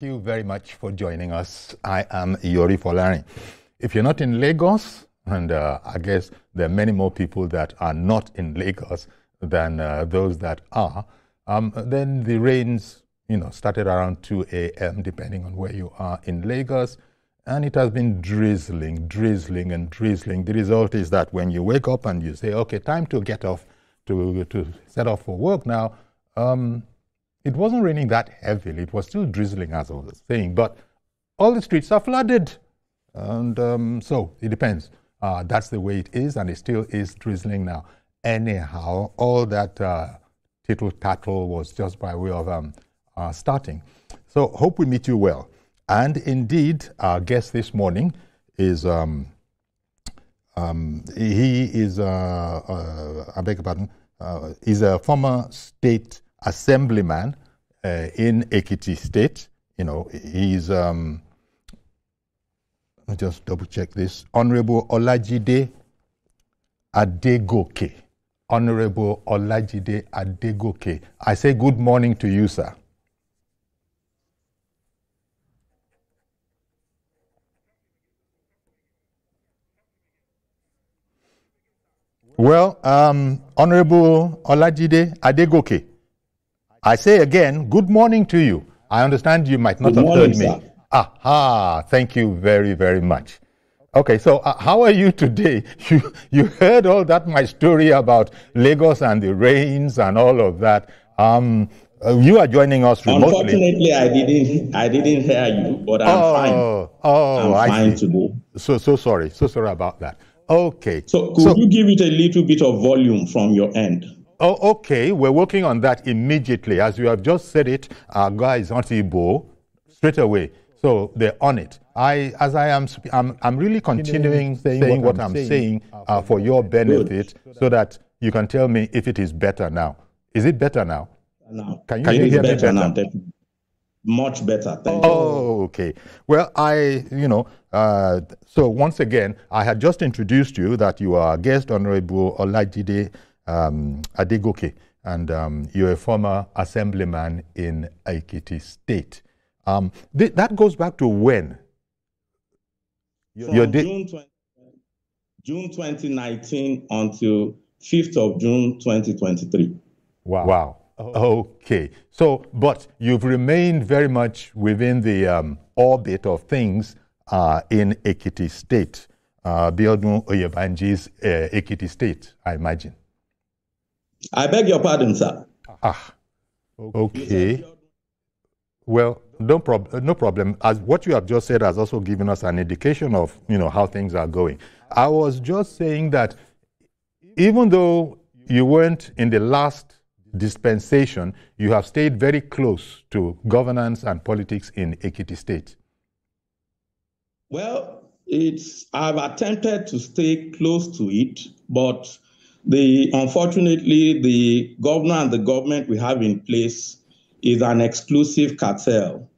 Thank you very much for joining us. I am Yori Folari. If you're not in Lagos, and I guess there are many more people that are not in Lagos than those that are, then the rains, started around 2 a.m. depending on where you are in Lagos, and it has been drizzling, drizzling, and drizzling. The result is that when you wake up and you say, okay, time to get off, to set off for work now, it wasn't raining that heavily. It was still drizzling, as I was saying, but all the streets are flooded. And so it depends. That's the way it is, and it still is drizzling now. Anyhow, all that tittle-tattle was just by way of starting. So hope we meet you well. And indeed, our guest this morning is, he is, I beg your pardon, is a former state assemblyman in Ekiti State. He's, let me just double check this, Honorable Olajide Adegoke. Honorable Olajide Adegoke. I say good morning to you, sir. Well, Honorable Olajide Adegoke, I say again, good morning to you. I understand you might not have heard me. Sir. Aha, thank you very, very much. Okay, so how are you today? You heard all that, my story about Lagos and the rains and all of that. You are joining us remotely. Unfortunately, I didn't hear you, but I'm fine. I'm fine today. So sorry about that. Okay. So could you give it a little bit of volume from your end? Oh, okay. We're working on that immediately. As you have just said it, our guy is on Igbo straight away. So they're on it. I'm really continuing saying what I'm saying for your benefit. Good. So that you can tell me if it is better now. Is it better now? No. Can you hear me better? Now, much better. Thank you. Oh, okay. Well, so once again, I had just introduced you that you are a guest, Honorable Olajide Adegoke, and you're a former assemblyman in Ekiti State. That goes back to when? From June 2019 until 5th of June 2023. Wow. Okay. So, but you've remained very much within the orbit of things in Ekiti State, Biodun Oyebanji's Ekiti State, I imagine. I beg your pardon, sir. Okay. Well, no problem. As what you have just said has also given us an indication of, how things are going. I was just saying that even though you weren't in the last dispensation, you have stayed very close to governance and politics in Ekiti State. Well, I've attempted to stay close to it, but unfortunately, the governor and the government we have in place is an exclusive cartel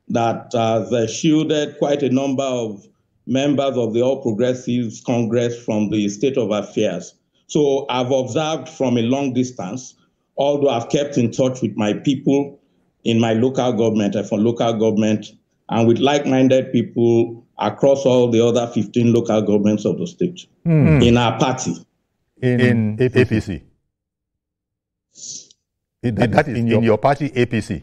that has shielded quite a number of members of the All Progressives Congress from the state of affairs. So I've observed from a long distance, although I've kept in touch with my people in my local government and for local government and with like-minded people across all the other 15 local governments of the state in our party. In APC? That is in your party, APC?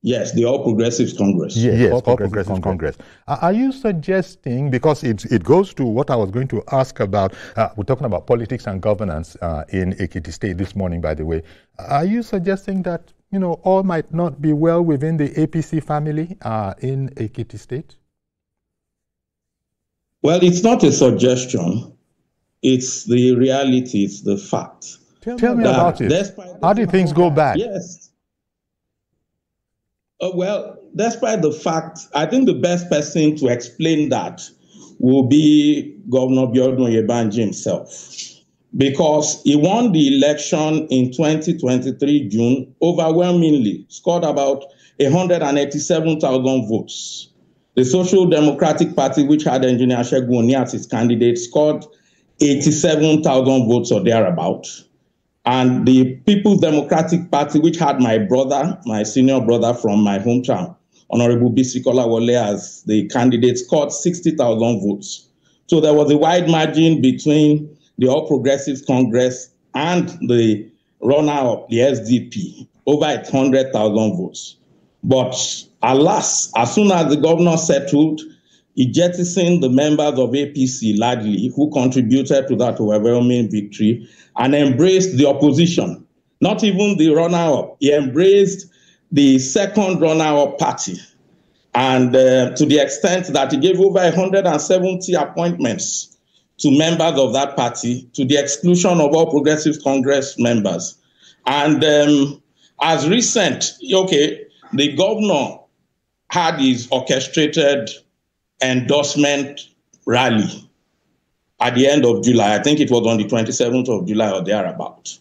Yes, the All Progressives Congress. Yes, All Progressives Congress. Are you suggesting, because it goes to what I was going to ask about, we're talking about politics and governance in Ekiti State this morning, by the way. Are you suggesting that, all might not be well within the APC family in Ekiti State? Well, it's not a suggestion. It's the reality. It's the fact. Tell me about it. How did things go bad? Yes. Well, despite the fact, I think the best person to explain that will be Governor Biodun Oyebanji himself, because he won the election in 2023 June overwhelmingly, scored about 187,000 votes. The Social Democratic Party, which had Engineer Segun Oni as its candidate, scored 87,000 votes or thereabout. And the People's Democratic Party, which had my brother, my senior brother from my hometown, Honorable Bisi Kolawole as the candidate, scored 60,000 votes. So there was a wide margin between the All Progressives Congress and the runner-up, the SDP, over 100,000 votes. But alas, as soon as the governor settled, he jettisoned the members of APC largely, who contributed to that overwhelming victory, and embraced the opposition. Not even the runner-up. He embraced the second runner-up party. And to the extent that he gave over 170 appointments to members of that party, to the exclusion of All Progressives Congress members. And as recent, the governor had his orchestrated endorsement rally at the end of July. I think it was on the 27th of July or thereabout.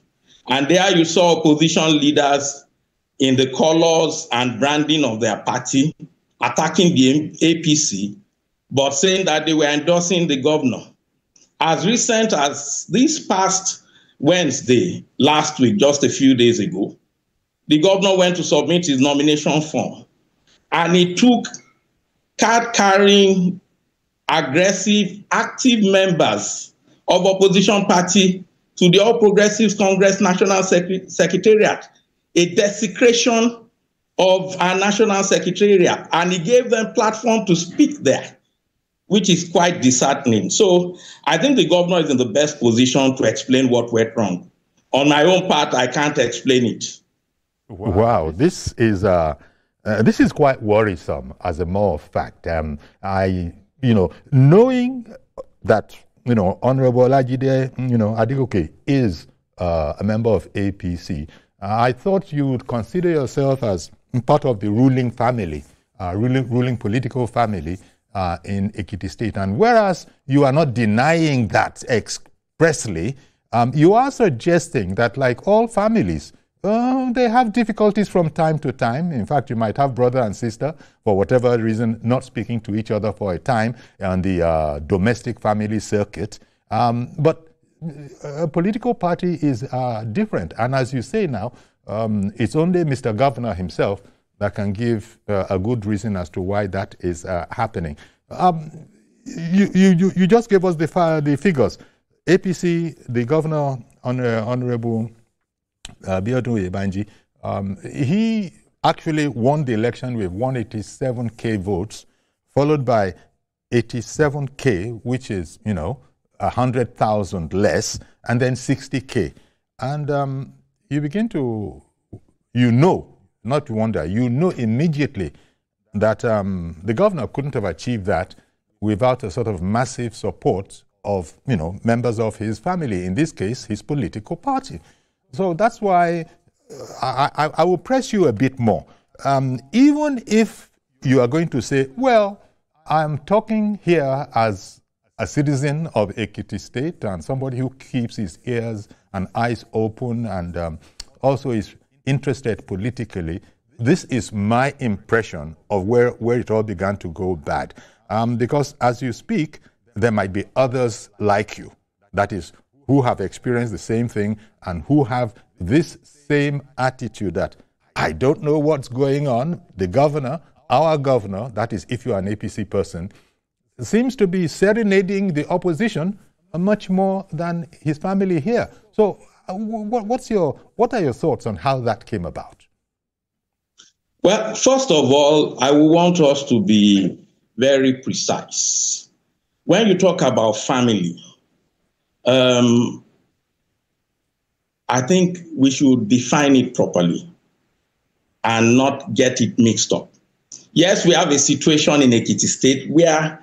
And there you saw opposition leaders in the colors and branding of their party attacking the APC, but saying that they were endorsing the governor. As recent as this past Wednesday, last week, just a few days ago, the governor went to submit his nomination form, and he took card-carrying, aggressive, active members of opposition party to the All Progressives Congress National Secretariat, a desecration of our National Secretariat, and he gave them platform to speak there, which is quite disheartening. So I think the governor is in the best position to explain what went wrong. On my own part, I can't explain it. Wow, this is quite worrisome, as a matter of fact. Knowing that, Honorable Olajide, Adegoke is a member of APC, I thought you would consider yourself as part of the ruling family, ruling political family in Ekiti State. And whereas you are not denying that expressly, you are suggesting that, like all families, they have difficulties from time to time. In fact, you might have brother and sister, for whatever reason, not speaking to each other for a time on the domestic family circuit. But a political party is different. And as you say now, it's only Mr. Governor himself that can give a good reason as to why that is happening. You just gave us the figures. APC, the governor, Honorable Biodun Yebanji, he actually won the election with 187K votes, followed by 87K, which is, 100,000 less, and then 60K. And you begin to, not to wonder, immediately that the governor couldn't have achieved that without a sort of massive support of, members of his family, in this case, his political party. So that's why I will press you a bit more. Even if you are going to say, well, I'm talking here as a citizen of Ekiti State and somebody who keeps his ears and eyes open and also is interested politically, this is my impression of where it all began to go bad. Because as you speak, there might be others like you, that is, who have experienced the same thing and who have this same attitude that I don't know what's going on. The governor, our governor, that is, if you are an APC person, seems to be serenading the opposition much more than his family here. So what are your thoughts on how that came about? Well, first of all, I want us to be very precise. When you talk about family, I think we should define it properly and not get it mixed up. Yes, we have a situation in Ekiti State where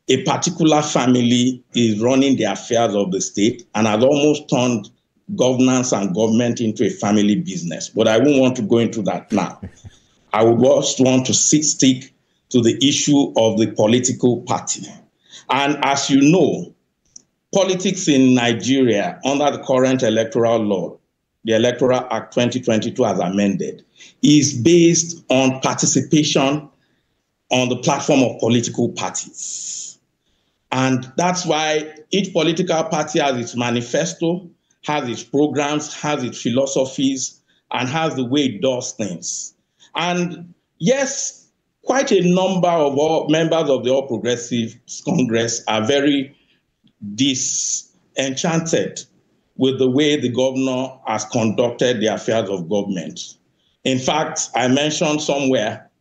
a particular family is running the affairs of the state and has almost turned governance and government into a family business. But I won't want to go into that now. I would just want to stick to the issue of the political party. And as you know, politics in Nigeria under the current electoral law, the Electoral Act 2022 as amended, is based on participation on the platform of political parties. And that's why each political party has its manifesto, has its programs, has its philosophies, and has the way it does things. And yes, quite a number of members of the All Progressives Congress are very disenchanted with the way the governor has conducted the affairs of government. In fact, I mentioned somewhere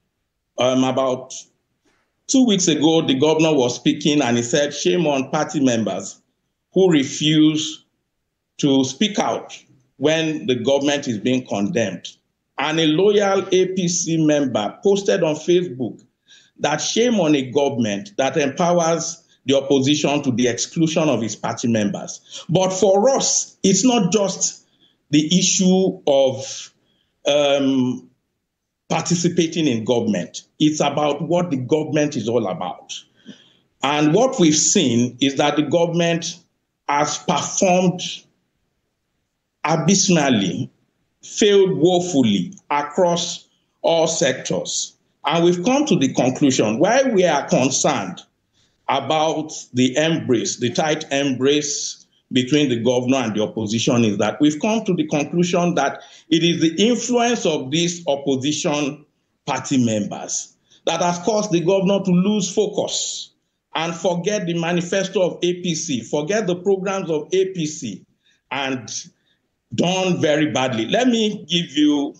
about 2 weeks ago, the governor was speaking and he said, shame on party members who refuse to speak out when the government is being condemned. And a loyal APC member posted on Facebook that shame on a government that empowers the opposition to the exclusion of its party members. But for us, it's not just the issue of participating in government. It's about what the government is all about. And what we've seen is that the government has performed abysmally, failed woefully across all sectors. And we've come to the conclusion why we are concerned about the embrace, the tight embrace between the governor and the opposition is that we've come to the conclusion that it is the influence of these opposition party members that has caused the governor to lose focus and forget the manifesto of APC, forget the programs of APC, and done very badly. Let me give you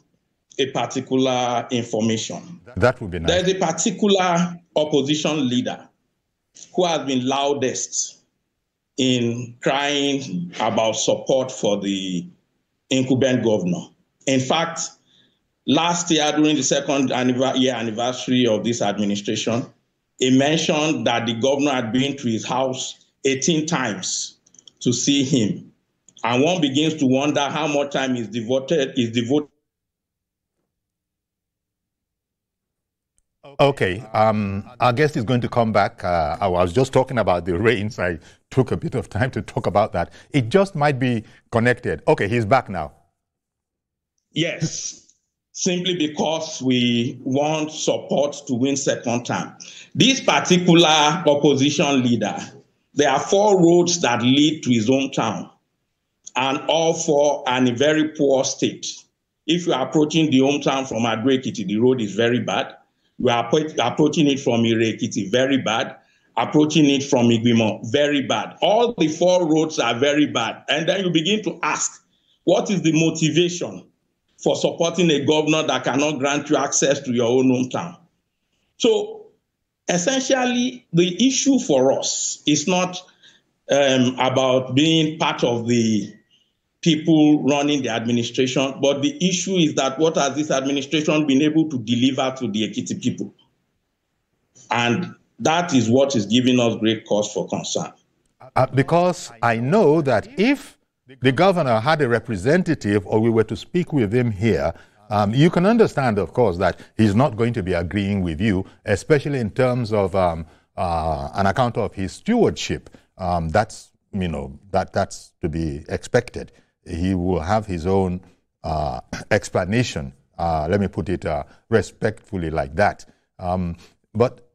a particular information. That would be nice. There's a particular opposition leader who has been loudest in crying about support for the incumbent governor. In fact, last year, during the second year anniversary of this administration, he mentioned that the governor had been to his house 18 times to see him. And one begins to wonder how much time is devoted. Okay, our guest is going to come back. I was just talking about the rains. I took a bit of time to talk about that. It just might be connected. Okay, he's back now. Yes, simply because we want support to win second term. This particular opposition leader, there are 4 roads that lead to his hometown, and all 4 are in a very poor state. If you are approaching the hometown from Adegoke, the road is very bad. We are approaching it from Ekiti, very bad. Approaching it from Igbimo, very bad. All the 4 roads are very bad. And then you begin to ask, what is the motivation for supporting a governor that cannot grant you access to your own hometown? So essentially, the issue for us is not about being part of the people running the administration, but the issue is that what has this administration been able to deliver to the Ekiti people? And that is what is giving us great cause for concern. Because I know that if the governor had a representative or we were to speak with him here, you can understand, of course, that he's not going to be agreeing with you, especially in terms of an account of his stewardship. That's to be expected. He will have his own explanation. Let me put it respectfully like that. But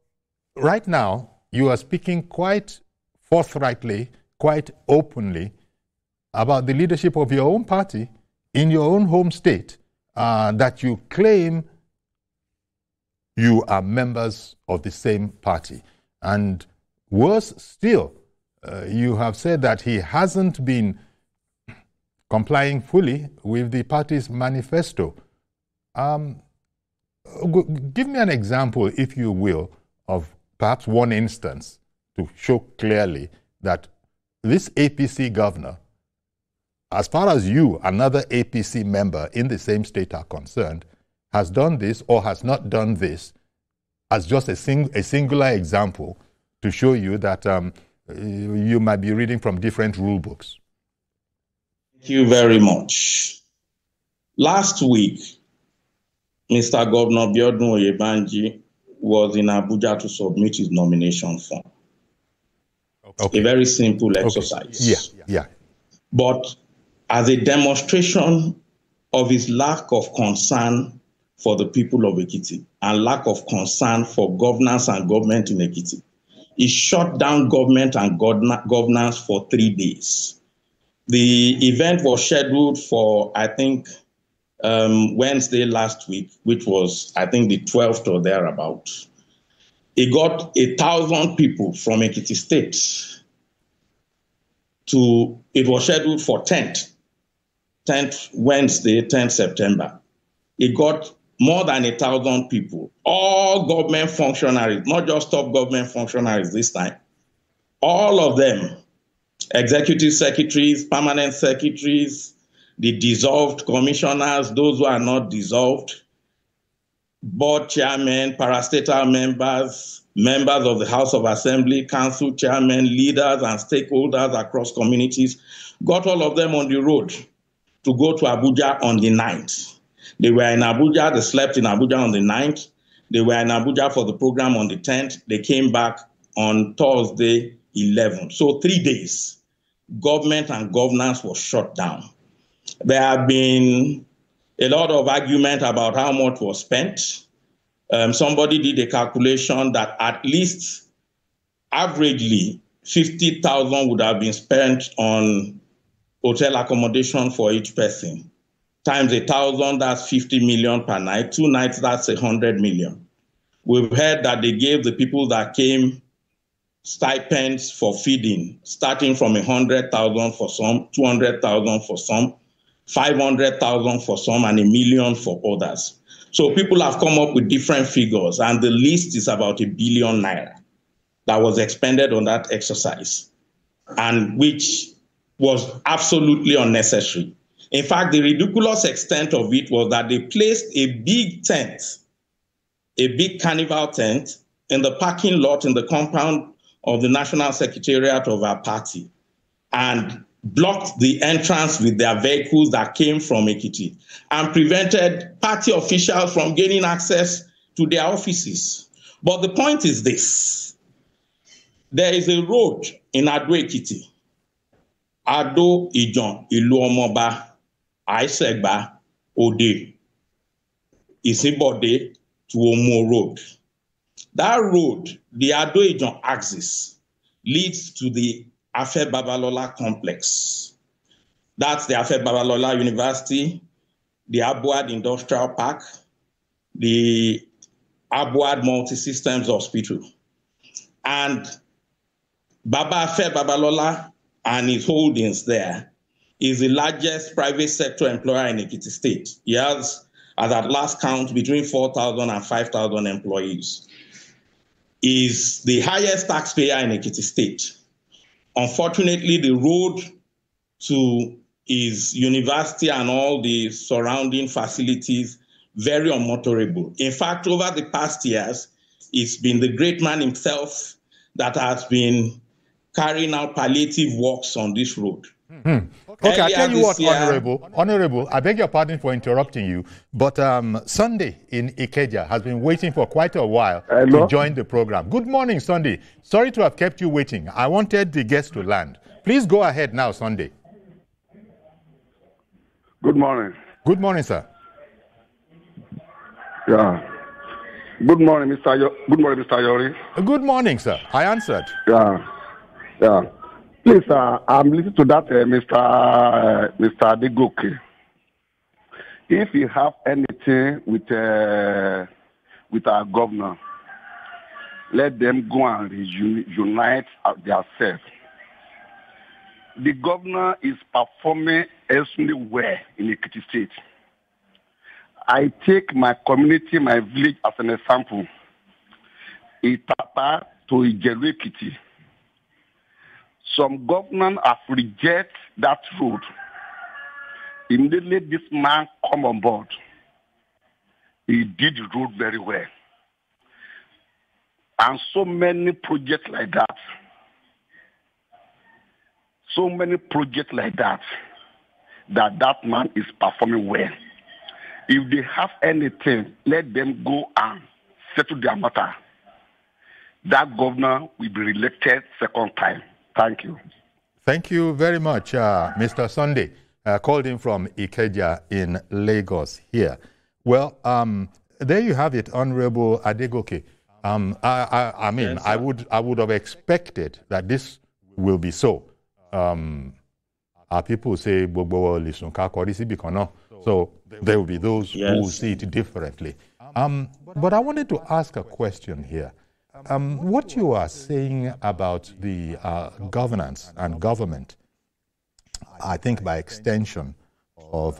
right now, you are speaking quite forthrightly, quite openly about the leadership of your own party in your own home state, that you claim you are members of the same party. And worse still, you have said that he hasn't been complying fully with the party's manifesto. Give me an example, if you will, of perhaps one instance to show clearly that this APC governor, as far as you, another APC member in the same state, are concerned, has done this or has not done this, as just a singular example to show you that you might be reading from different rule books. Thank you very much. Last week, Mr. Governor Biodun Oyebanji was in Abuja to submit his nomination form. Okay. A very simple exercise. Yeah. But as a demonstration of his lack of concern for the people of Ekiti and lack of concern for governance and government in Ekiti, he shut down government and governance for 3 days. The event was scheduled for, I think, Wednesday last week, which was, I think, the 12th or thereabout. It got 1,000 people from Ekiti State it was scheduled for 10th Wednesday, 10th September. It got more than 1,000 people, all government functionaries, not just top government functionaries this time, all of them, executive secretaries, permanent secretaries, the dissolved commissioners, those who are not dissolved, board chairmen, parastatal members, members of the House of Assembly, council chairmen, leaders and stakeholders across communities, got all of them on the road to go to Abuja on the 9th. They were in Abuja, they slept in Abuja on the 9th. They were in Abuja for the program on the 10th. They came back on Thursday, 11th. So 3 days, government and governance was shut down. There have been a lot of argument about how much was spent. Somebody did a calculation that at least averagely 50,000 would have been spent on hotel accommodation for each person. Times 1,000, that's 50 million per night. 2 nights, that's 100 million. We've heard that they gave the people that came stipends for feeding, starting from 100,000 for some, 200,000 for some, 500,000 for some, and 1 million for others. So people have come up with different figures, and the list is about 1 billion naira that was expended on that exercise, and which was absolutely unnecessary. In fact, the ridiculous extent of it was that they placed a big tent, a big carnival tent, in the parking lot in the compound of the National Secretariat of our party, and blocked the entrance with their vehicles that came from Ekiti, and prevented party officials from gaining access to their offices. But the point is this: there is a road in Ekiti, Ado Ijon, Iluomoba, Aisegba, Ode, Isibode to Omo Road. That road, the Ado Ijon axis, leads to the Afe Babalola complex. That's the Afe Babalola University, the Abuad Industrial Park, the Abuad Multi-Systems Hospital. And Baba Afe Babalola and his holdings there is the largest private sector employer in Ekiti State. He has, as at last count, between 4,000 and 5,000 employees. He is the highest taxpayer in Ekiti State. Unfortunately, the road to his university and all the surrounding facilities, very unmotorable. In fact, over the past years, it's been the great man himself that has been carrying out palliative works on this road. Okay, I tell you what, Honorable, I beg your pardon for interrupting you, but Sunday in Ikeja has been waiting for quite a while to join the program. Good morning, Sunday. Sorry to have kept you waiting. I wanted the guests to land. Please go ahead now, Sunday. Good morning. Good morning, sir. Yeah. Good morning, Mr. Yori. Good morning, sir. I answered. Yeah. Please, I'm listening to that, Mr. Adegoke. If you have anything with our governor, let them go and unite themselves. The governor is performing extremely well in Ekiti State. I take my community, my village as an example. Itapa to Ijeru Ekiti. Some governors have rejected that road. Immediately this man come on board. He did the road very well. And so many projects like that. That man is performing well. If they have anything, let them go and settle their matter. That governor will be reelected second time. Thank you. Thank you very much, Mr. Sunday. Called in from Ikeja in Lagos here. Well, there you have it, Honorable Adegoke. I mean, yes, I would have expected that this will be so. Our people say, So there will be those who will Yes. see it differently. But I wanted to ask a question here. What you are saying about the governance and government, I think by extension of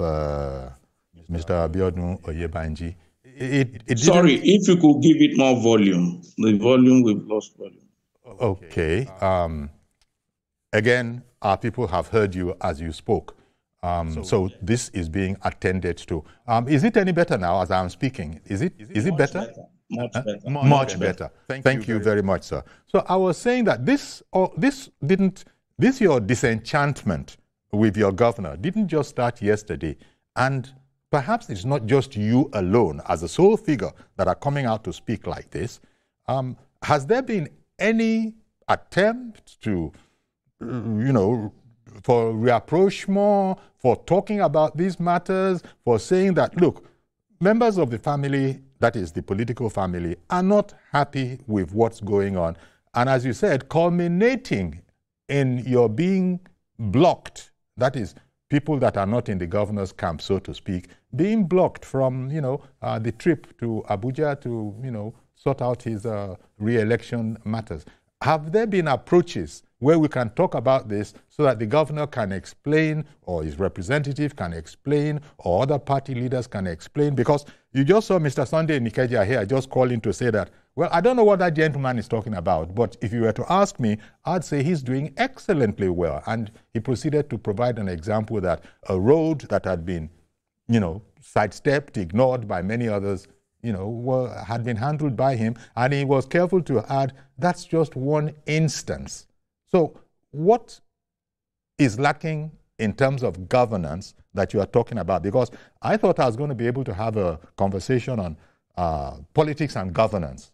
Mr. Abiodun Oyebanji, Sorry, if you could give it more volume. The volume, we've lost volume. Okay. Again, our people have heard you as you spoke. So this is being attended to. Is it any better now as I'm speaking? Is it better? Much better. Much better. Thank you very much, sir. So I was saying that this your disenchantment with your governor didn't just start yesterday, and perhaps it's not just you alone as a sole figure that are coming out to speak like this. Has there been any attempt to, for rapprochement, for talking about these matters, for saying that, look, members of the family, that is the political family, are not happy with what's going on. And as you said, culminating in your being blocked, that is, people that are not in the governor's camp, so to speak, being blocked from, the trip to Abuja to, sort out his re-election matters. Have there been approaches where we can talk about this so that the governor can explain, or his representative can explain, or other party leaders can explain? Because you just saw Mr. Sunday Nikeja here just calling to say that, well, I don't know what that gentleman is talking about, but if you were to ask me, I'd say he's doing excellently well. And he proceeded to provide an example that a road that had been, sidestepped, ignored by many others, had been handled by him, and he was careful to add, that's just one instance. So what is lacking in terms of governance that you are talking about? Because I thought I was going to be able to have a conversation on politics and governance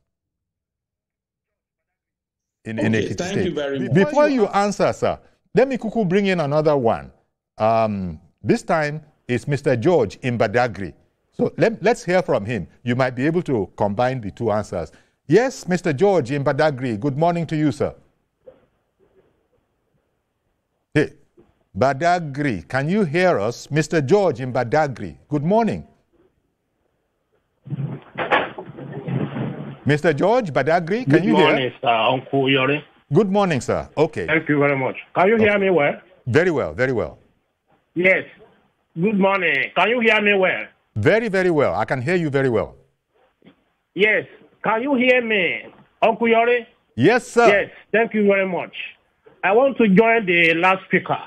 in Ekiti State. Thank you very much. Before you answer, sir, let me quickly bring in another one. This time it's Mr. George in Badagry. So let's hear from him. You might be able to combine the two answers. Yes, Mr. George in Badagry. Good morning to you, sir. Hey, Badagry, can you hear us? Mr. George in Badagry. Good morning. Mr. George, Badagry, can you hear? Good morning, sir, Uncle Yori. Good morning, sir. Okay. Thank you very much. Can you hear me well? Very well, very well. Yes. Good morning. Can you hear me well? Very, very well. I can hear you very well. Yes. Can you hear me, Uncle Yori? Yes, sir. Yes. Thank you very much. I want to join the last speaker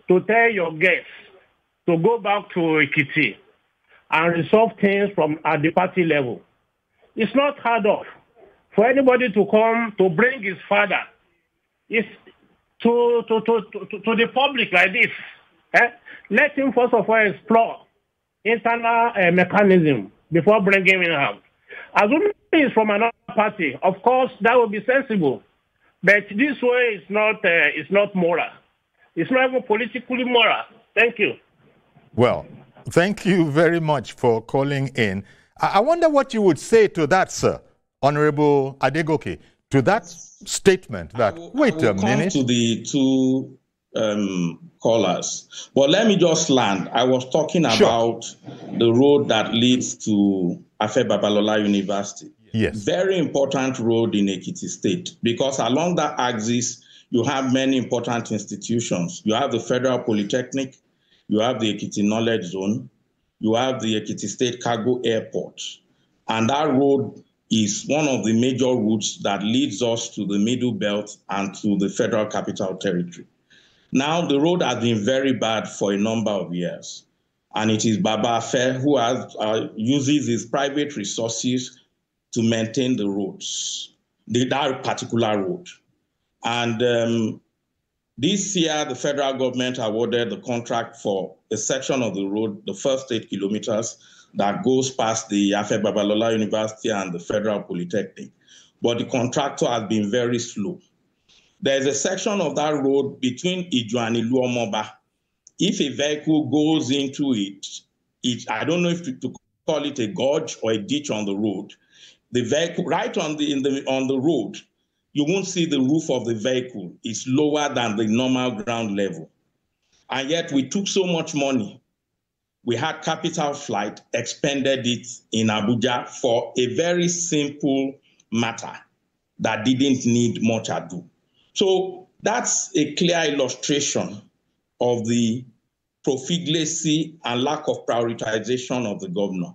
to tell your guests to go back to Ekiti and resolve things at the party level. It's not hard enough for anybody to come to bring his father to the public like this. Let him first of all explore internal mechanism before bringing him out. Assuming he's from another party, of course, that would be sensible. But this way is not moral. It's not even politically moral. Thank you. Well, thank you very much for calling in. I wonder what you would say to that, sir, Honorable Adegoke, to that statement that, wait a minute. Come to the two callers. But let me just land. I was talking about the road that leads to Afe Babalola University. Yes. Very important road in Ekiti State, because along that axis, you have many important institutions. You have the Federal Polytechnic, you have the Ekiti Knowledge Zone, you have the Ekiti State Cargo Airport. And that road is one of the major routes that leads us to the Middle Belt and to the Federal Capital Territory. Now, the road has been very bad for a number of years. And it is Baba Afe who uses his private resources to maintain the roads, that particular road. And this year, the federal government awarded the contract for a section of the road, the first 8 kilometers, that goes past the Afe Babalola University and the Federal Polytechnic. But the contractor has been very slow. There's a section of that road between Ijo and Iluomoba. If a vehicle goes into it, I don't know if to call it a gorge or a ditch on the road. The vehicle, right on the road, you won't see the roof of the vehicle. It's lower than the normal ground level. And yet we took so much money. we had capital flight, expended it in Abuja for a very simple matter that didn't need much ado. So that's a clear illustration of the profligacy and lack of prioritization of the governor.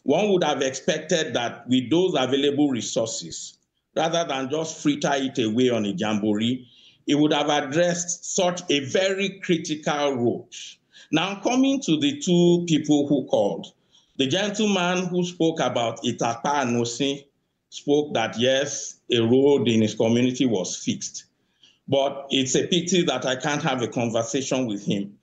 One would have expected that with those available resources, rather than just fritter it away on a jamboree, it would have addressed such a very critical road. Now, coming to the two people who called, the gentleman who spoke about Itapa and Nosi spoke that, yes, a road in his community was fixed. But it's a pity that I can't have a conversation with him.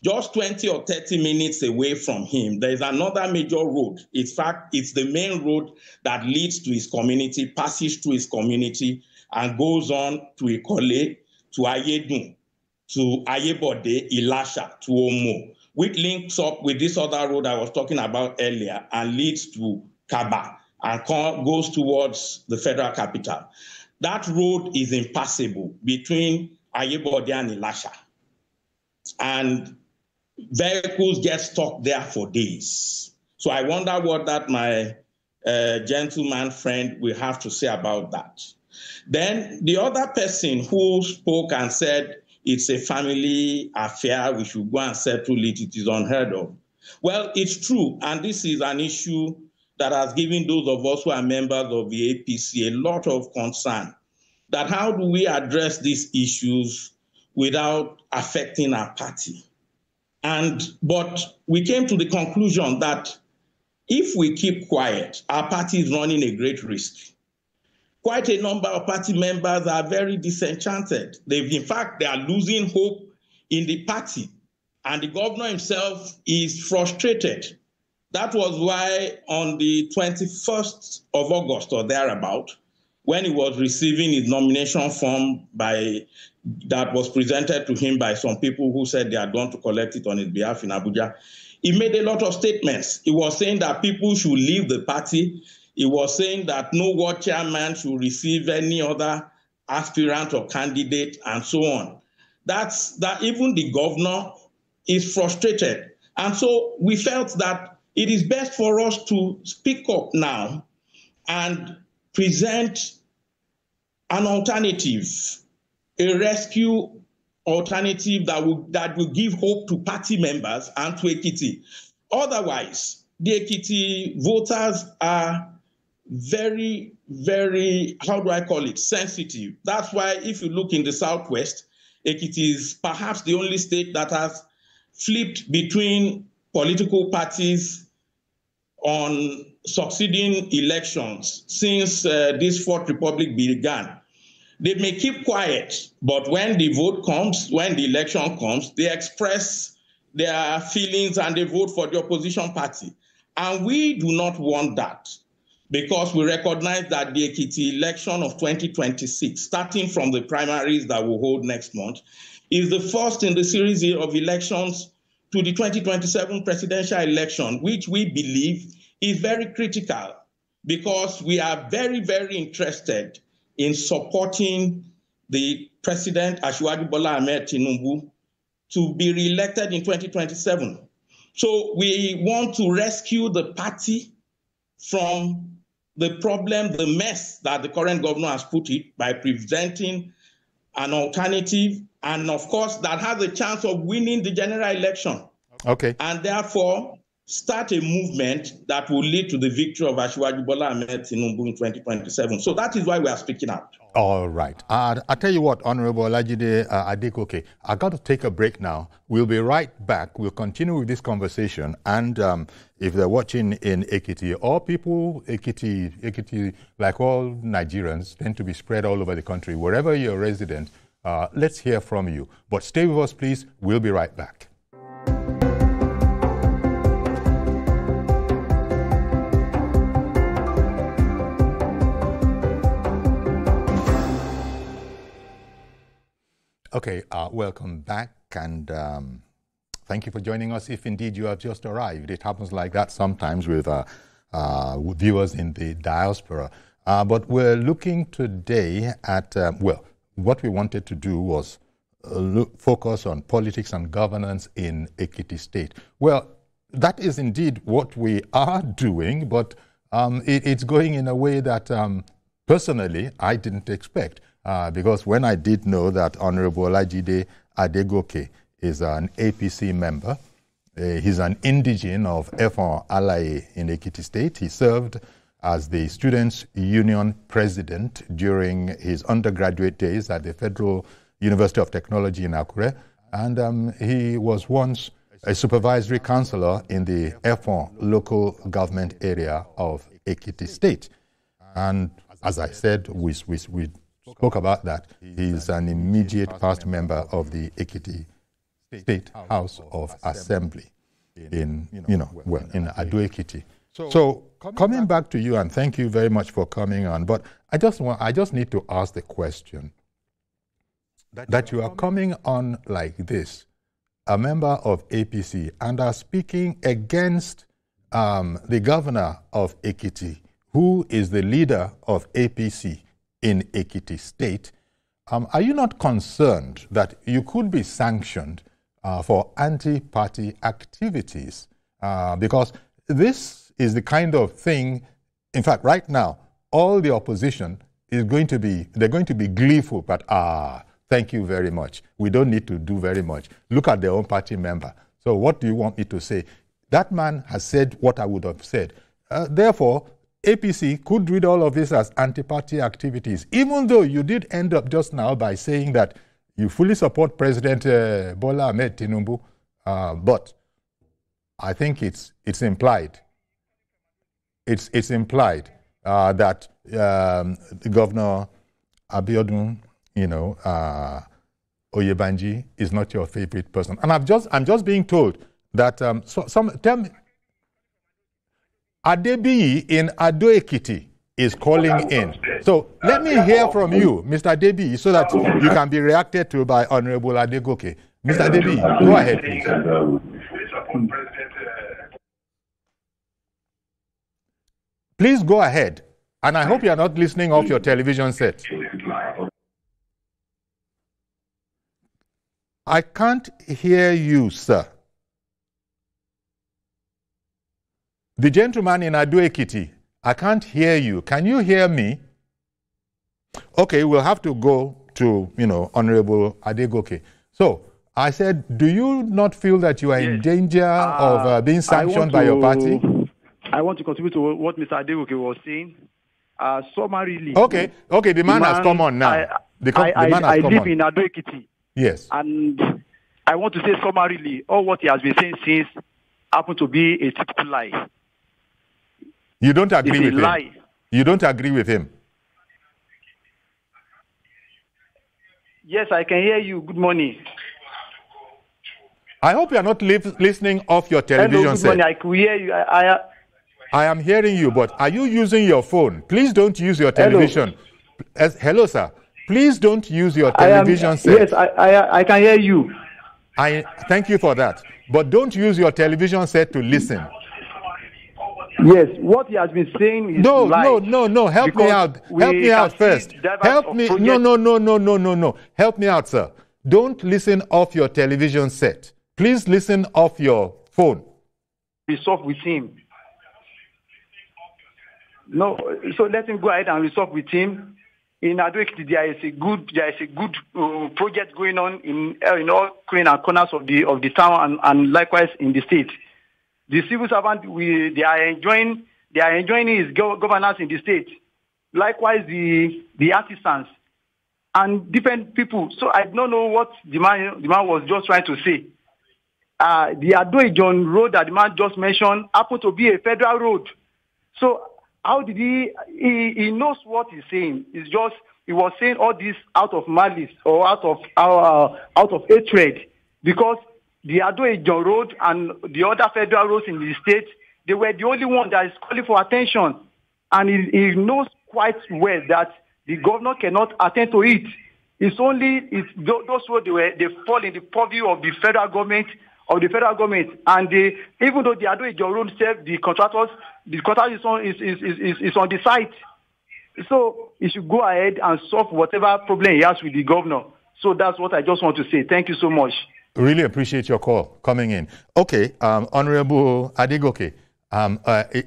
Just 20 or 30 minutes away from him, there is another major road. In fact, it's the main road that leads to his community, passes through his community, and goes on to Ikole, to Ayedun, to Ayebode, Ilasha, to Omo, which links up with this other road I was talking about earlier and leads to Kaba and goes towards the federal capital. That road is impassable between Ayebode and Ilasha. And vehicles get stuck there for days. So I wonder what that my gentleman friend will have to say about that. Then the other person who spoke and said it's a family affair, we should go and settle it, it is unheard of. Well, it's true, and this is an issue that has given those of us who are members of the APC a lot of concern, that how do we address these issues without affecting our party? But we came to the conclusion that if we keep quiet, our party is running a great risk. Quite a number of party members are very disenchanted. In fact, they are losing hope in the party. And the governor himself is frustrated. That was why on the 21st of August or thereabout, when he was receiving his nomination form that was presented to him by some people who said they had gone to collect it on his behalf in Abuja, he made a lot of statements. He was saying that people should leave the party. He was saying that no ward chairman should receive any other aspirant or candidate and so on. That even the governor is frustrated. And so we felt that it is best for us to speak up now and present an alternative, a rescue alternative that will give hope to party members and to Ekiti. Otherwise, the Ekiti voters are very, very, how do I call it, sensitive. That's why if you look in the Southwest, Ekiti is perhaps the only state that has flipped between political parties on succeeding elections since this Fourth Republic began. They may keep quiet, but when the vote comes, when the election comes, they express their feelings and they vote for the opposition party. And we do not want that, because we recognize that the Ekiti election of 2026, starting from the primaries that we'll hold next month, is the first in the series of elections to the 2027 presidential election, which we believe is very critical, because we are very, very interested in supporting the President Asiwaju Bola Ahmed Tinubu to be re-elected in 2027. So we want to rescue the party from the problem, the mess that the current governor has put it, by presenting an alternative, and of course, that has a chance of winning the general election. Okay. And therefore, start a movement that will lead to the victory of Asiwaju Bola Ahmed Tinubu in 2027. So that is why we are speaking out. All right. I tell you what, Honorable Olajide Adegoke, I got to take a break now. We'll be right back. We'll continue with this conversation. And if they're watching in Ekiti, all people, Ekiti, like all Nigerians, tend to be spread all over the country. Wherever you're resident, let's hear from you. But stay with us, please. We'll be right back. Okay, welcome back, and thank you for joining us. If indeed you have just arrived, it happens like that sometimes with viewers in the diaspora. But we're looking today at, well, what we wanted to do was focus on politics and governance in Ekiti State. Well, that is indeed what we are doing, but it's going in a way that personally I didn't expect. Because when I did know that Honorable Olajide Adegoke is an APC member, he's an indigene of Efon Alaye in Ekiti State. He served as the Students' Union president during his undergraduate days at the Federal University of Technology in Akure. And he was once a supervisory councillor in the Efon local government area of Ekiti State. And as I said, we spoke about that. He's an immediate past member of the Ekiti State House of Assembly in Adegoke. So coming back to you, and thank you very much for coming on, but I just need to ask the question that you are coming on like this, a member of APC, and are speaking against the governor of Ekiti, who is the leader of APC in Ekiti State. Are you not concerned that you could be sanctioned for anti-party activities? Because this is the kind of thing, in fact, right now, all the opposition is going to be gleeful, but thank you very much. We don't need to do very much. Look at their own party member. So what do you want me to say? That man has said what I would have said. Therefore, APC could read all of this as anti-party activities, even though you did end up just now by saying that you fully support President Bola Ahmed Tinubu, but I think it's implied. It's implied that Governor Abiodun, Oyebanji is not your favorite person, and I'm just being told that tell me. Adebiyi in Ado-Ekiti is calling in. So let me hear from you, Mr. Adebiyi, so that you can be reacted to by Honorable Adegoke. Mr. Adebiyi, go ahead, please. Please go ahead. And I hope you are not listening off your television set. I can't hear you, sir. The gentleman in Ado-Ekiti, I can't hear you. Can you hear me? Okay, we'll have to go to, Honorable Adegoke. So, I said, do you not feel that you are in danger of being sanctioned by your party? I want to contribute to what Mr. Adegoke was saying. Summarily. Okay, the man has come on now. I live in Ado-Ekiti. Yes. And I want to say summarily, all what he has been saying since happened to be a typical lie. You don't agree with him? You don't agree with him? Yes, I can hear you. Good morning. I hope you are not listening off your television set. Hello, good morning. I can hear you. I am hearing you, but are you using your phone? Please don't use your television. Hello, sir. Please don't use your television set. Yes, I can hear you. I thank you for that. But don't use your television set to listen. Yes, what he has been saying is no. Help me out. Help me out first. Help me. No. Help me out, sir. Don't listen off your television set. Please listen off your phone. Resolve with him. No, so let him go ahead and resolve with him. In Adegoke, there is a good project going on in all corners of the town and likewise in the state. The civil servant, they are enjoying his governance in the state. Likewise, the artisans and different people. So I don't know what the man was just trying to say. The Ado-Ijon road that the man just mentioned happened to be a federal road. So how did he knows what he's saying? It's just he was saying all this out of malice or out of hatred, because the Ado-Ijon road and the other federal roads in the state, they were the only one that is calling for attention. And he knows quite well that the governor cannot attend to it. Those roads, they fall in the purview of the federal government. And even though the Ado-Ijon road itself, the contractor is on the site. So he should go ahead and solve whatever problem he has with the governor. So that's what I just want to say. Thank you so much. Really appreciate your call coming in. Okay, Honorable Adegoke,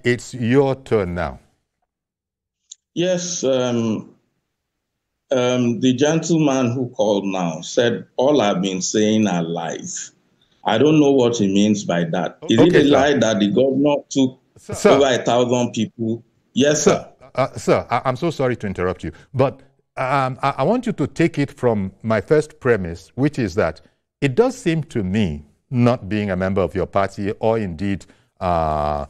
it's your turn now. Yes, the gentleman who called now said all I've been saying are lies. I don't know what he means by that. Is it a lie that the governor took over 1,000 people? Yes, sir. Sir, I'm so sorry to interrupt you, but I want you to take it from my first premise, which is that it does seem to me, not being a member of your party or indeed having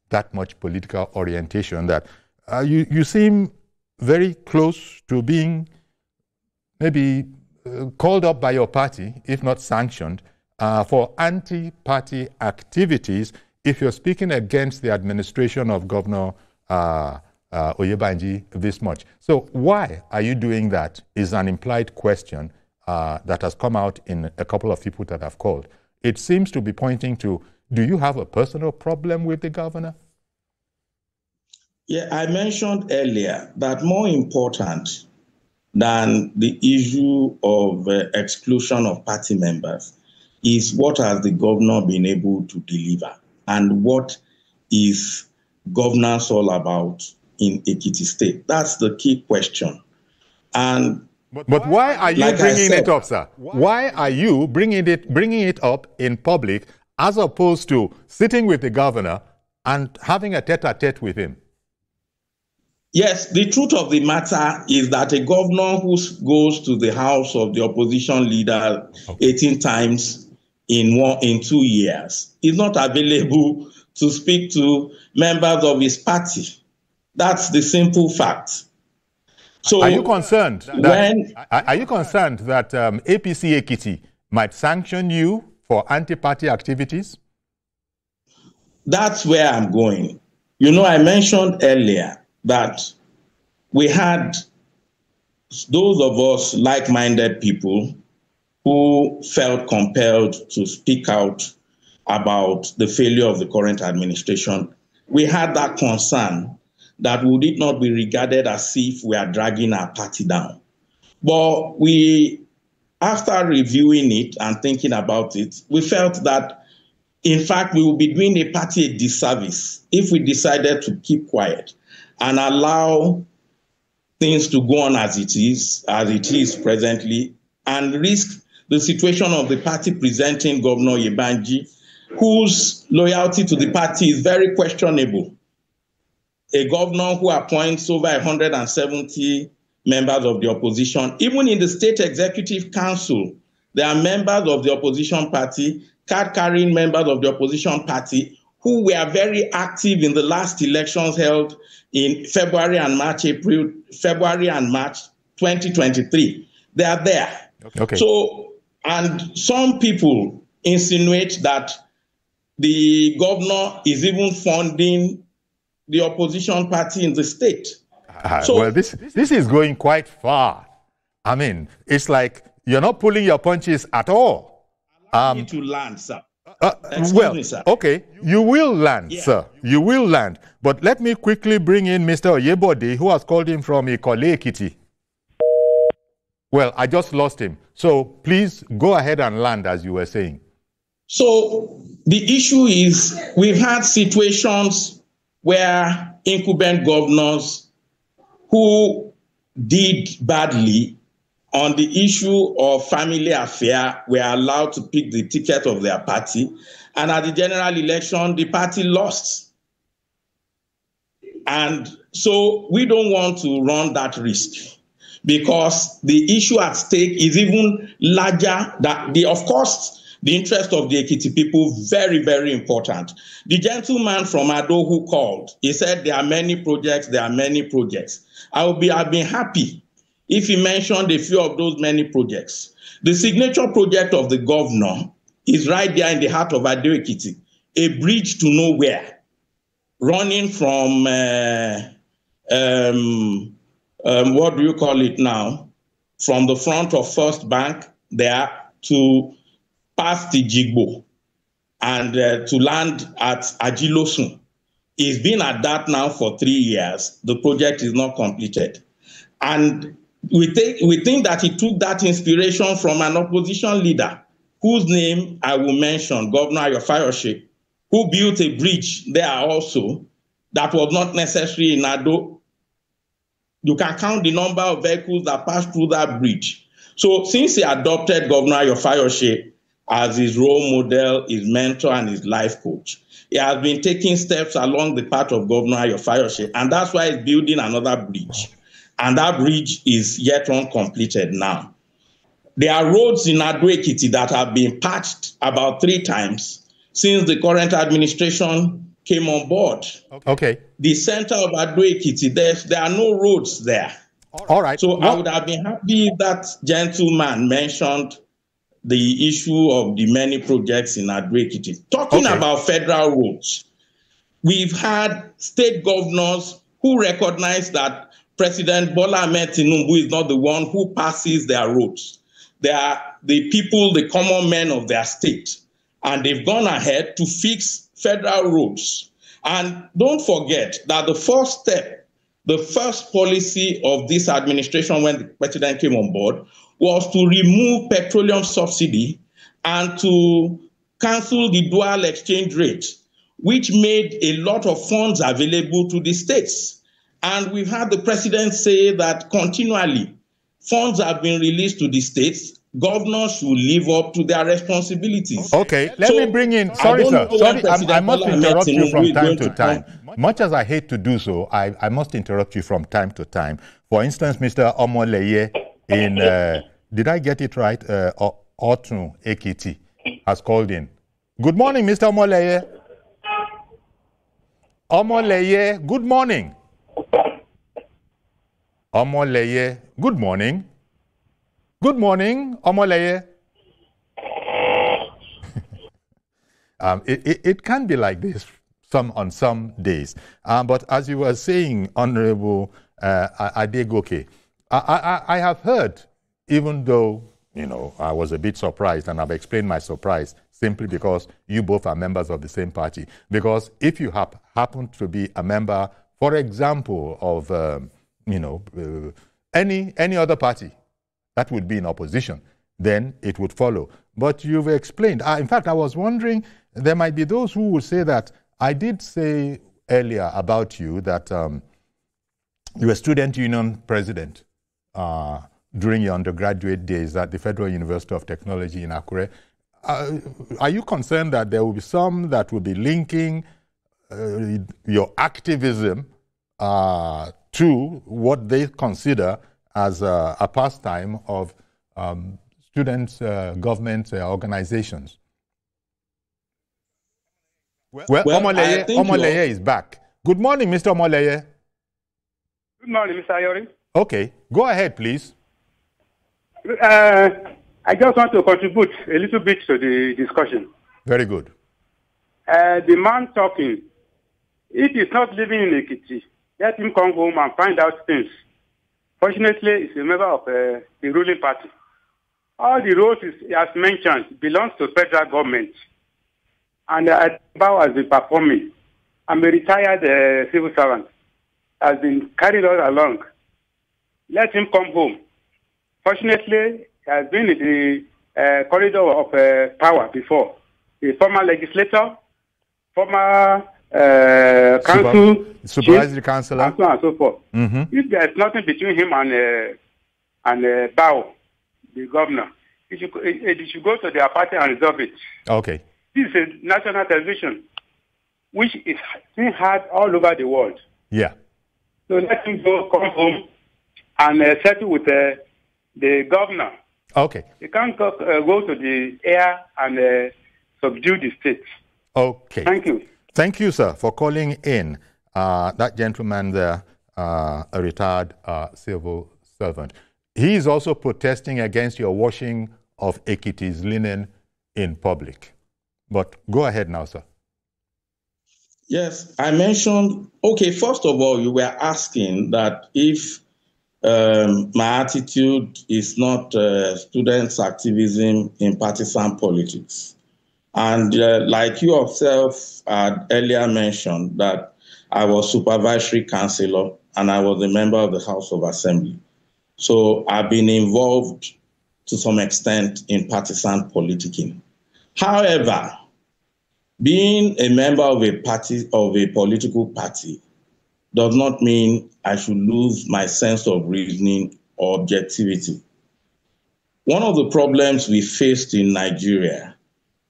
that much political orientation, that you seem very close to being maybe called up by your party, if not sanctioned, for anti-party activities if you're speaking against the administration of Governor Oyebanji this much. So why are you doing that is an implied question that has come out in a couple of people that have called. It seems to be pointing to, do you have a personal problem with the governor? Yeah, I mentioned earlier that more important than the issue of exclusion of party members is what has the governor been able to deliver and what is governance all about in Ekiti State. That's the key question. And But why are you bringing it up, sir? Why are you bringing it up in public as opposed to sitting with the governor and having a tete-a-tete with him? Yes, the truth of the matter is that a governor who goes to the house of the opposition leader 18 times in 2 years is not available to speak to members of his party. That's the simple fact. So are you concerned that APC Ekiti might sanction you for anti-party activities? That's where I'm going. You know, I mentioned earlier that we had those of us like-minded people who felt compelled to speak out about the failure of the current administration. We had that concern that would it not be regarded as if we are dragging our party down. But after reviewing it and thinking about it, we felt that, in fact, we would be doing a party a disservice if we decided to keep quiet and allow things to go on as it is presently, and risk the situation of the party presenting Governor Oyebanji, whose loyalty to the party is very questionable. A governor who appoints over 170 members of the opposition. Even in the State Executive Council, there are members of the opposition party, card-carrying members of the opposition party, who were very active in the last elections held in February and March 2023. They are there. Okay. So, and some people insinuate that the governor is even funding the opposition party in the state. Well, this is going quite far. I mean, it's like you're not pulling your punches at all. Allow me to land, sir. Well, me, sir. Okay, you will land, sir. You will land. But let me quickly bring in Mr. Oyebode, who has called in from Ekiti. Well, I just lost him. So please go ahead and land, as you were saying. So the issue is we've had situations where incumbent governors who did badly on the issue of family affair were allowed to pick the ticket of their party. And at the general election, the party lost. And so we don't want to run that risk, because the issue at stake is even larger than of course, the interest of the Ekiti people, very, very important. The gentleman from Ado who called, he said there are many projects, I've been happy if he mentioned a few of those many projects. The signature project of the governor is right there in the heart of Adegoke, a bridge to nowhere, running from, what do you call it now? From the front of First Bank there to past the Jigbo and to land at Ajilosun. It's been at that now for 3 years. The project is not completed. And we think that he took that inspiration from an opposition leader whose name I will mention, Governor Ayofayose, who built a bridge there also that was not necessary in Ado. You can count the number of vehicles that passed through that bridge. So since he adopted Governor Ayofayose as his role model, his mentor, and his life coach, he has been taking steps along the path of Governor Ayofayose, and that's why he's building another bridge. And that bridge is yet uncompleted now. There are roads in Ekiti that have been patched about 3 times since the current administration came on board. Okay. The center of Ekiti, there are no roads there. All right. So I would have been happy if that gentleman mentioned the issue of the many projects in Ekiti. Talking about federal roads, we've had state governors who recognize that President Bola Ahmed Tinubu is not the one who passes their roads. They are the people, the common men of their state. And they've gone ahead to fix federal roads. And don't forget that the first step, the first policy of this administration when the president came on board was to remove petroleum subsidy and to cancel the dual exchange rate, which made a lot of funds available to the states. And we've had the president say that continually funds have been released to the states. Governors should live up to their responsibilities. Okay, let me bring in, sorry sir, I must interrupt you from time to time. Much as I hate to do so, I must interrupt you from time to time. For instance, Mr. Omoleye in, did I get it right? Otun Ekiti has called in. Good morning, Mr. Omoleye. Omoleye, good morning. Omoleye, good morning. Good morning, Omoleye. It can be like this on some days. But as you were saying, Honorable Adegoke, I have heard, even though, you know, I was a bit surprised, and I've explained my surprise simply because you both are members of the same party. Because if you happen to be a member, for example, of any other party that would be in opposition, then it would follow. But you've explained. In fact, I was wondering, there might be those who will say that I did say earlier about you that you were student union president during your undergraduate days at the Federal University of Technology in Akure. Are you concerned that there will be some that will be linking your activism to what they consider as a pastime of students' government organizations? Well, Omoleye is back. Good morning, Mr. Omoleye. Good morning, Mr. Ayori. Okay, go ahead, please. I just want to contribute a little bit to the discussion. Very good. The man talking, if he's not living in Ekiti, let him come home and find out things. Fortunately, he's a member of the ruling party. All the roads he has mentioned belongs to federal government. And Bao has been performing. I'm a retired civil servant. Has been carried on along. Let him come home. Fortunately, he has been in the corridor of power before. A former legislator, former council, supervisory councillor, and so on and so forth. If there is nothing between him and Bao, the governor, he should go to their party and resolve it. Okay. This is a national television, which is being heard all over the world. Yeah. So let him come home and settle with the governor. Okay. He can't go to the air and subdue the state. Okay. Thank you. Thank you, sir, for calling in. That gentleman there, a retired civil servant. He is also protesting against your washing of Ekiti's linen in public. But go ahead now, sir. Yes, I mentioned, okay, first of all, you were asking that if my attitude is not students' activism in partisan politics. And like you yourself had earlier mentioned, that I was supervisory councillor and I was a member of the House of Assembly. So I've been involved to some extent in partisan politicking. However, being a member of a party, of a political party, does not mean I should lose my sense of reasoning or objectivity. One of the problems we faced in Nigeria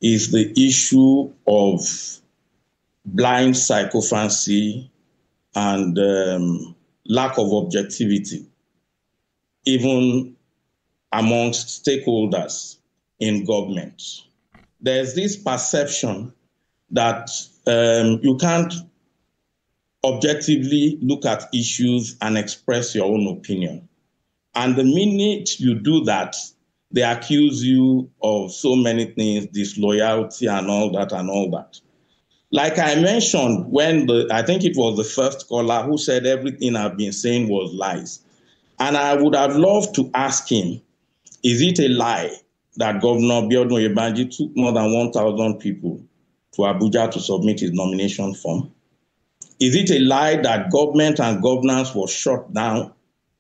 is the issue of blind sycophancy and lack of objectivity, even amongst stakeholders in government. There's this perception that you can't objectively look at issues and express your own opinion. And the minute you do that, they accuse you of so many things, disloyalty and all that and all that. Like I mentioned, when I think it was the first caller who said everything I've been saying was lies. And I would have loved to ask him, is it a lie that Governor Biodun Oyebanji took more than 1,000 people to Abuja to submit his nomination form? Is it a lie that government and governance was shut down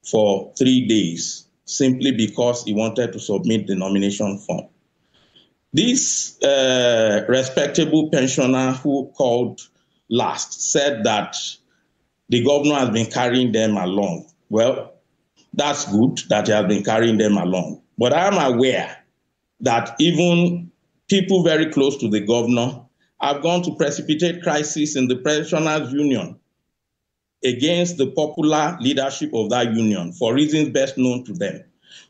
for 3 days simply because he wanted to submit the nomination form? This respectable pensioner who called last said that the governor has been carrying them along. Well, that's good that he has been carrying them along. But I'm aware that even people very close to the governor have gone to precipitate crisis in the pensioners' union against the popular leadership of that union for reasons best known to them.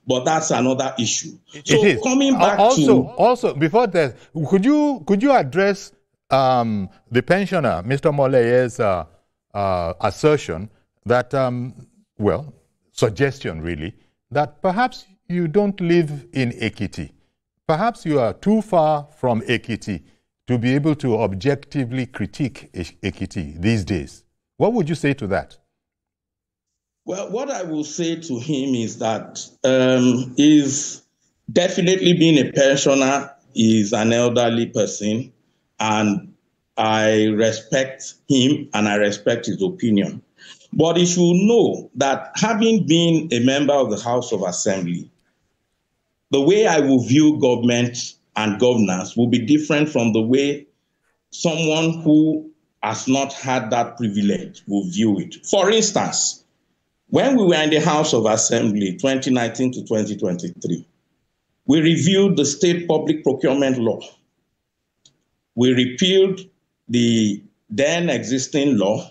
But that's another issue. So coming back also before that, could you address the pensioner, Mr. Moleye's assertion that suggestion really, that perhaps you don't live in Ekiti. Perhaps you are too far from Ekiti to be able to objectively critique Ekiti these days. What would you say to that? Well, what I will say to him is that is definitely being a pensioner is an elderly person, and I respect him and I respect his opinion. But he should know that having been a member of the House of Assembly, the way I will view government and governance will be different from the way someone who has not had that privilege will view it. For instance, when we were in the House of Assembly 2019 to 2023, we reviewed the state public procurement law. We repealed the then existing law.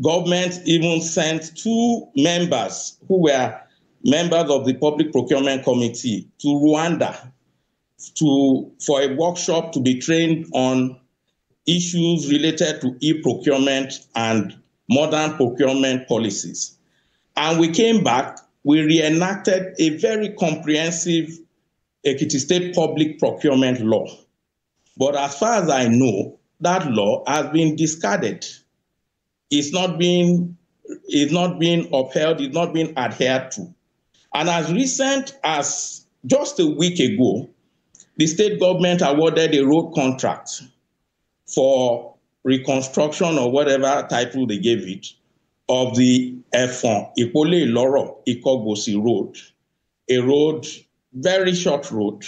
Government even sent 2 members who were members of the Public Procurement Committee to Rwanda for a workshop to be trained on issues related to e-procurement and modern procurement policies. And we came back, we reenacted a very comprehensive Ekiti State public procurement law. But as far as I know, that law has been discarded. It's not being upheld, it's not being adhered to. And as recent as just a week ago, the state government awarded a road contract for reconstruction or whatever title they gave it of the Efon Ipole Loro Ikogosi Road, a road, very short road,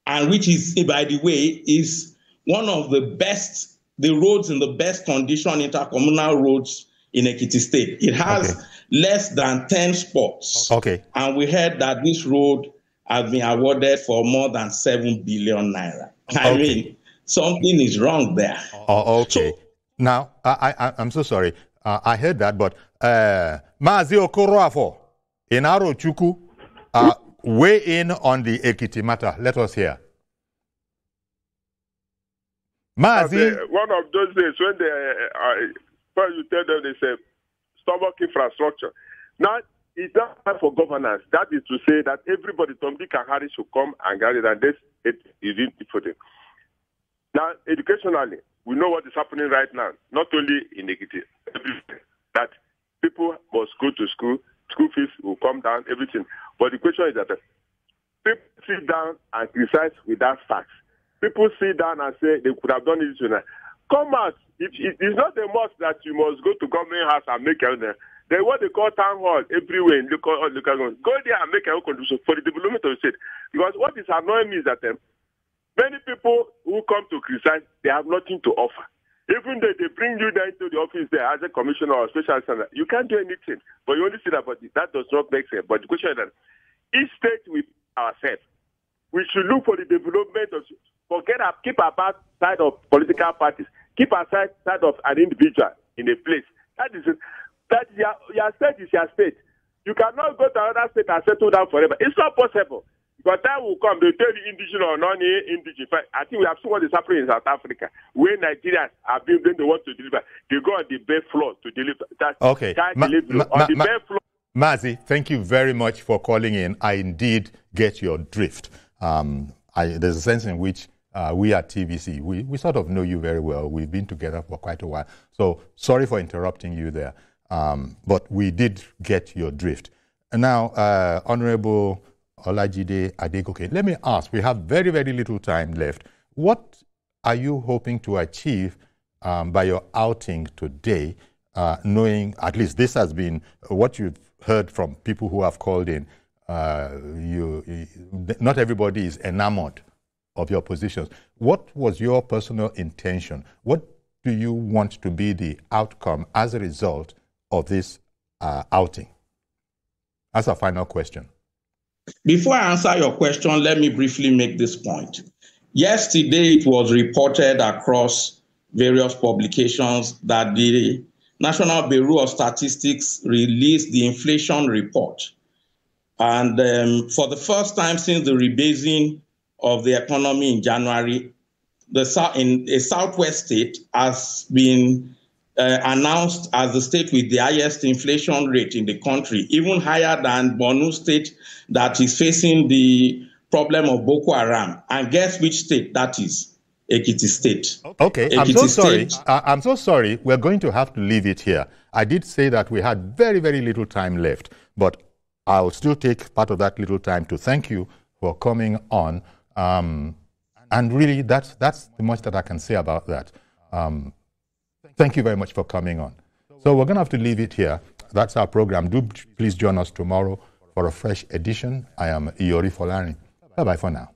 and which is, by the way, is one of the best, the roads in the best condition intercommunal roads in Ekiti State. It has less than 10 spots. And we heard that this road has been awarded for more than 7 billion naira. I mean, something is wrong there. So, now, I'm so sorry. I heard that, but Mazi Okoroafo, Inaro Chuku, weigh in on the Ekiti matter. Let us hear. Mazi. One of those days when when you tell them they say, stomach infrastructure. Now, it's not time for governance. That is to say that everybody, Tom, Dick and Harry, should come and get it, and this is it for them. Now, educationally, we know what is happening right now, not only in Ekiti, that people must go to school fees will come down, everything. But the question is that people sit down and criticize without facts. People sit down and say they could have done it tonight. Come out. It's not a must that you must go to government house and make evidence. There's what they call town hall everywhere in local government. Go there and make a contribution for the development of the state. Because what is annoying me is that many people who come to criticize, they have nothing to offer. Even though they bring you there into the office there as a commissioner or special assistant, you can't do anything. But you only see that, but that does not make sense. But the question is that each state we ourselves, we should look for the development of, keep our side of political parties, keep our side of an individual in a place. That your state is your state. You cannot go to another state and settle down forever. It's not possible. But time will come, they'll tell you indigenous or non-indigenous. I think we have seen what is happening in South Africa, where Nigerians are being when they want to deliver. They go on the bare floor to deliver. Okay. Bare floor. Mazi, thank you very much for calling in. I indeed get your drift. There's a sense in which we at TVC, we sort of know you very well. We've been together for quite a while. So sorry for interrupting you there. But we did get your drift. And now, Honorable Olajide Adegoke, let me ask, we have very, very little time left. What are you hoping to achieve by your outing today, knowing at least this has been what you've heard from people who have called in? Not everybody is enamored of your positions. What was your personal intention? What do you want to be the outcome as a result of this outing? That's our final question. Before I answer your question, let me briefly make this point. Yesterday, it was reported across various publications that the National Bureau of Statistics released the inflation report. And for the first time since the rebasing of the economy in January, in a southwest state has been announced as the state with the highest inflation rate in the country, even higher than Borno State that is facing the problem of Boko Haram. And guess which state that is? Ekiti State. Okay, Ekiti I'm so sorry. We're going to have to leave it here. I did say that we had very, very little time left, but I'll still take part of that little time to thank you for coming on. And really, that's the much that I can say about that. Thank you very much for coming on. So we're going to have to leave it here. That's our program. Do please join us tomorrow for a fresh edition. I am Iyori Folani. Bye-bye for now.